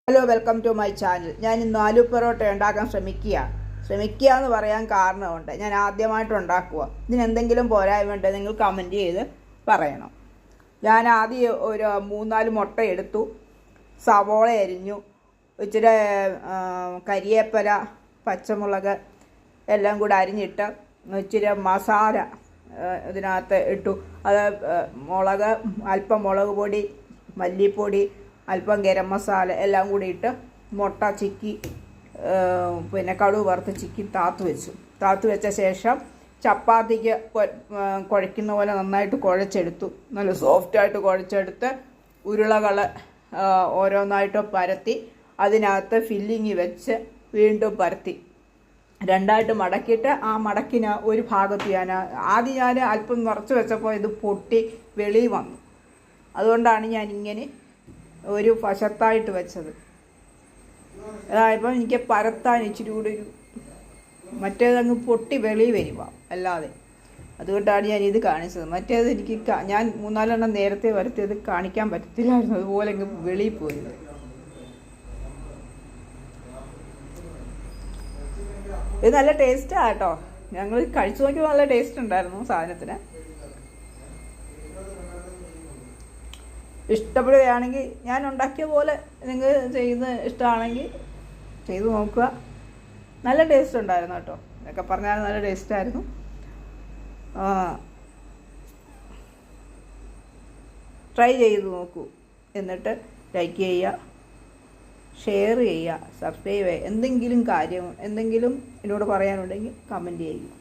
Hello, welcome to my channel. ഞാൻ ഇന്ന് ആലു പൊറോട്ട ഉണ്ടാക്കാൻ ശ്രമിക്കുക എന്ന് പറയാൻ കാരണമുണ്ട്. ഞാൻ ആദ്യമായിട്ട് ഉണ്ടാക്കുക. ഇതിനെന്തെങ്കിലും പോരായ്മ ഉണ്ടെങ്കിൽ നിങ്ങൾ കമൻറ്റ് ചെയ്ത് പറയണം. ഞാൻ ആദ്യം ഒരു 3-4 മുട്ട എടുത്തു, സവോള അരിഞ്ഞു, ഇച്ചിരി കരിയേപ്പില, പച്ചമുളക് എല്ലാം കൂടെ അരിഞ്ഞിട്ട് ഇച്ചിരി മസാല ഇതിനകത്ത് ഇട്ടു. അത് അല്പം മുളക് പൊടി, മല്ലിപ്പൊടി, അല്പം ഗരം മസാല എല്ലാം കൂടി ഇട്ട് മുട്ട ചിക്കി പിന്നെ കടുക് വറുത്ത് ചിക്കി താത്തു വെച്ച ശേഷം ചപ്പാത്തിക്ക് കുഴയ്ക്കുന്ന പോലെ നന്നായിട്ട് കുഴച്ചെടുത്തു. നല്ല സോഫ്റ്റായിട്ട് കുഴച്ചെടുത്ത് ഉരുളകൾ ഓരോന്നായിട്ട് പരത്തി അതിനകത്ത് ഫില്ലിങ് വെച്ച് വീണ്ടും പരത്തി രണ്ടായിട്ട് മടക്കിയിട്ട് ആ മടക്കിന് ഒരു ഭാഗത്ത് ഞാൻ അല്പം നിറച്ച് വെച്ചപ്പോൾ ഇത് പൊട്ടി വെളി വന്നു. അതുകൊണ്ടാണ് ഞാൻ ഇങ്ങനെ ഒരു വശത്തായിട്ട് വെച്ചത്. അതായപ്പോൾ എനിക്ക് പരത്താൻ ഇച്ചിരി കൂടി മറ്റേതങ്ങ് പൊട്ടി വെളി വരുക അല്ലാതെ. അതുകൊണ്ടാണ് ഞാൻ ഇത് കാണിച്ചത്. മറ്റേത് എനിക്ക് ഞാൻ 3-4 നേരത്തെ വരുത്തിയത് കാണിക്കാൻ പറ്റത്തില്ലായിരുന്നു. അതുപോലെ അങ്ങ് വെളിയിൽ പോയത്. ഇത് നല്ല ടേസ്റ്റാണ് കേട്ടോ. ഞങ്ങൾ കഴിച്ചു നോക്കിയപ്പോൾ നല്ല ടേസ്റ്റ് ഉണ്ടായിരുന്നു സാധനത്തിന്. ഇഷ്ടപ്പെടുകയാണെങ്കിൽ ഞാൻ ഉണ്ടാക്കിയ പോലെ നിങ്ങൾ ചെയ്ത് ഇഷ്ടമാണെങ്കിൽ ചെയ്ത് നോക്കുക. നല്ല ടേസ്റ്റ് ഉണ്ടായിരുന്നു കേട്ടോ. ഇതൊക്കെ പറഞ്ഞാൽ നല്ല ടേസ്റ്റായിരുന്നു. ട്രൈ ചെയ്ത് നോക്കൂ. എന്നിട്ട് ലൈക്ക് ചെയ്യുക, ഷെയർ ചെയ്യുക, സബ്സ്ക്രൈബ് ചെയ്യുക. എന്തെങ്കിലും എന്നോട് പറയാനുണ്ടെങ്കിൽ കമൻറ്റ് ചെയ്യുക.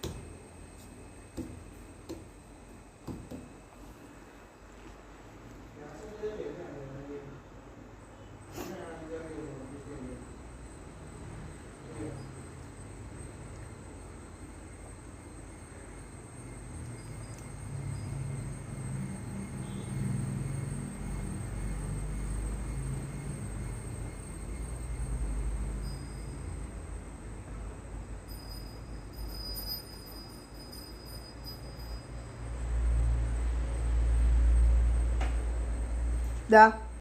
Да.